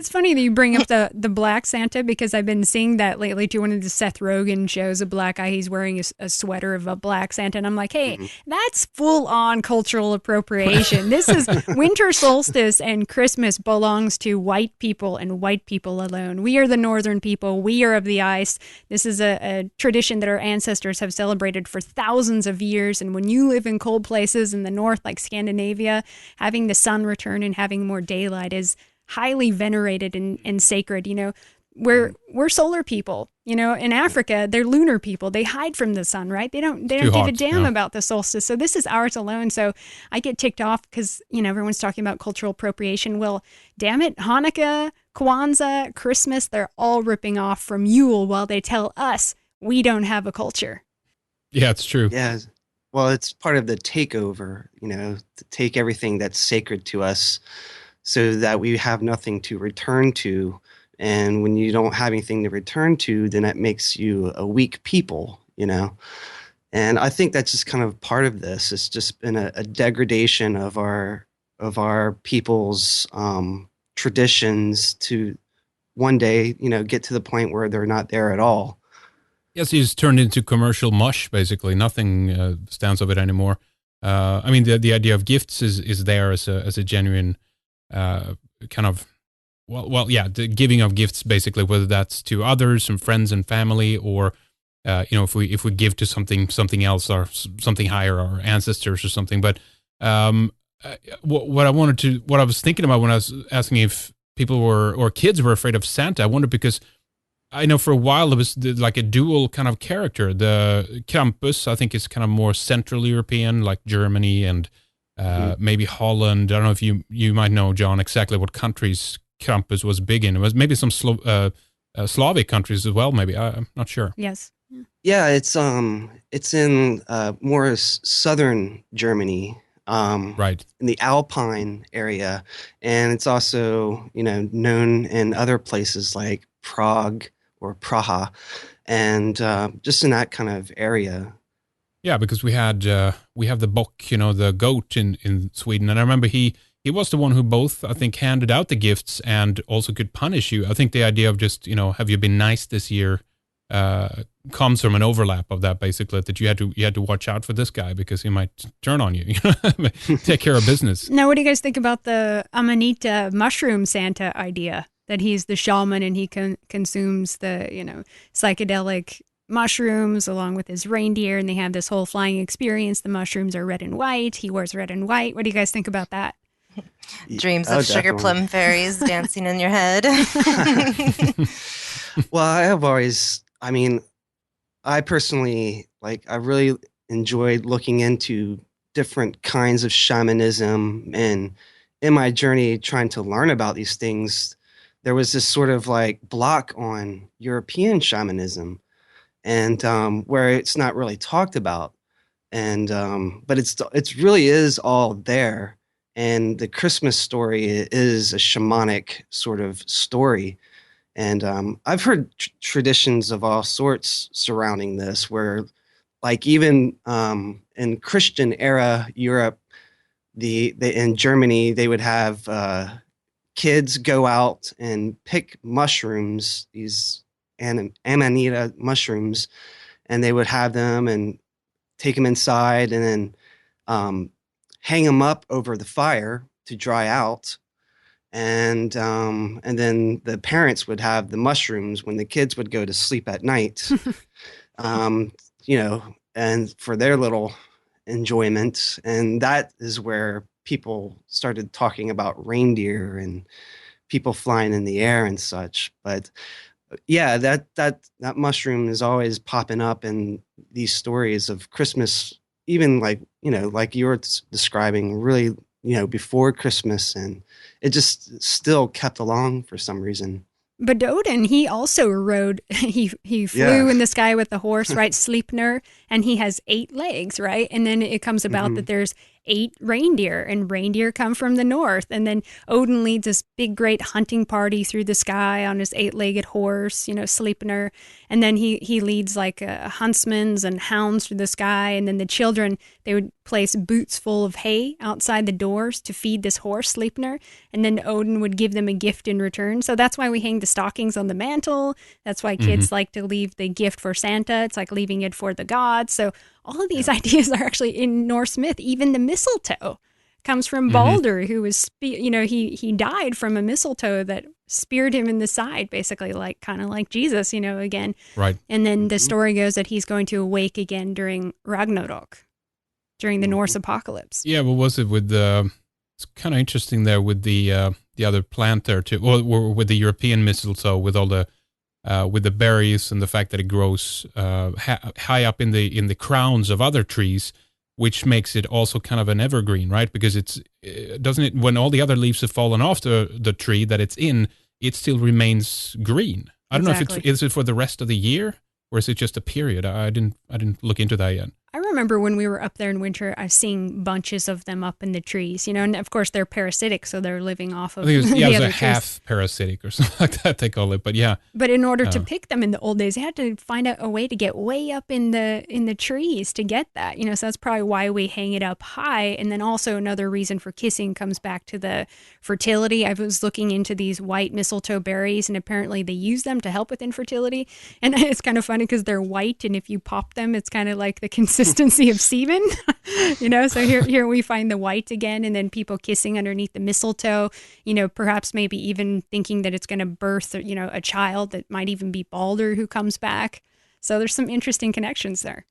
It's funny that you bring up the black Santa because I've been seeing that lately too. One of the Seth Rogen shows, a black guy, he's wearing a sweater of a black Santa. And I'm like, hey, that's full on cultural appropriation. This is winter solstice and Christmas belongs to white people and white people alone. We are the northern people. We are of the ice. This is a tradition that our ancestors have celebrated for thousands of years. And when you live in cold places in the north, like Scandinavia, having the sun return and having more daylight is highly venerated and sacred. You know, we're solar people. You know, in Africa, they're lunar people. They hide from the sun, right? They don't give a damn about the solstice. So this is ours alone. So I get ticked off because, you know, everyone's talking about cultural appropriation. Well, damn it, Hanukkah, Kwanzaa, Christmas, they're all ripping off from Yule while they tell us we don't have a culture. Yeah, it's true. Yeah. Well, it's part of the takeover, you know, to take everything that's sacred to us so that we have nothing to return to. And when you don't have anything to return to, then that makes you a weak people, you know. And I think that's just kind of part of this. It's just been a degradation of our people's traditions to one day, you know, get to the point where they're not there at all. Yes, he's turned into commercial mush, basically. Nothing stands of it anymore. I mean, the idea of gifts is there as a genuine kind of, the giving of gifts, basically, whether that's to others and friends and family, or you know, if we give to something else or something higher, our ancestors or something. But what I was thinking about when I was asking if people or kids were afraid of Santa, I wonder because I know for a while there was like a dual kind of character. The Krampus, I think, is kind of more Central European, like Germany and maybe Holland. I don't know if you might know, John, exactly what countries Krampus was big in. It was maybe some Slavic countries as well. Maybe I'm not sure. Yes. Yeah, it's in more southern Germany, right, in the Alpine area, and it's also, you know, known in other places like Prague or Praha, and just in that kind of area. Yeah, because we have the bock, you know, the goat in Sweden, and I remember he was the one who both, I think, handed out the gifts and also could punish you. I think the idea of just, you know, have you been nice this year comes from an overlap of that, basically, that you had to watch out for this guy because he might turn on you, take care of business. Now, what do you guys think about the Amanita mushroom Santa idea? That he's the shaman and he consumes the, you know, psychedelic mushrooms along with his reindeer, and they have this whole flying experience. The mushrooms are red and white. He wears red and white. What do you guys think about that? Dreams of sugar plum fairies dancing in your head. Well, I personally, I really enjoyed looking into different kinds of shamanism, and in my journey trying to learn about these things, there was this sort of block on European shamanism, and where it's not really talked about, and but it's really is all there. And the Christmas story is a shamanic sort of story. And I've heard traditions of all sorts surrounding this, where even in Christian era Europe, in Germany, they would have kids go out and pick mushrooms, these amanita mushrooms, and they would have them and take them inside and then hang them up over the fire to dry out, and then the parents would have the mushrooms when the kids would go to sleep at night, and for their little enjoyment. And that is where people started talking about reindeer and people flying in the air and such. But yeah, that mushroom is always popping up in these stories of Christmas, even like you were describing, really, before Christmas, and it just still kept along for some reason. But Odin, he also rode, he flew in the sky with the horse, right? Sleipnir, and he has 8 legs, right? And then it comes about that there's 8 reindeer, and reindeer come from the north. And then Odin leads this big, great hunting party through the sky on his 8-legged horse, Sleipnir. And then he leads like huntsmen and hounds through the sky. And then the children, they would place boots full of hay outside the doors to feed this horse, Sleipnir. And then Odin would give them a gift in return. So that's why we hang the stockings on the mantle. That's why kids like to leave the gift for Santa. It's like leaving it for the gods. So all of these ideas are actually in Norse myth. Even the mistletoe comes from Baldur, who was, he died from a mistletoe that speared him in the side, basically, like kind of like Jesus, again. Right. And then the story goes that he's going to awake again during Ragnarok, during the Norse apocalypse. Yeah, what was it with the? It's kind of interesting there with the other plant there too, or with the European mistletoe, with all the with the berries and the fact that it grows high up in the crowns of other trees, which makes it also kind of an evergreen, right? Because doesn't it, when all the other leaves have fallen off the tree that it's in, it still remains green. I don't know if is it for the rest of the year, or is it just a period? I didn't look into that yet. I remember when we were up there in winter, I was seeing bunches of them up in the trees, and of course they're parasitic, so they're living off of I think the it was other a trees. half parasitic or something like that they call it, but yeah. But in order to pick them in the old days, they had to find out a way to get way up in the trees to get that, so that's probably why we hang it up high. And then also another reason for kissing comes back to the fertility. I was looking into these white mistletoe berries, and apparently they use them to help with infertility. And it's kind of funny because they're white, and if you pop them, it's kind of like the consistency of semen, so here we find the white again, and then people kissing underneath the mistletoe, perhaps maybe even thinking that it's going to birth, a child that might even be Baldur who comes back. So there's some interesting connections there.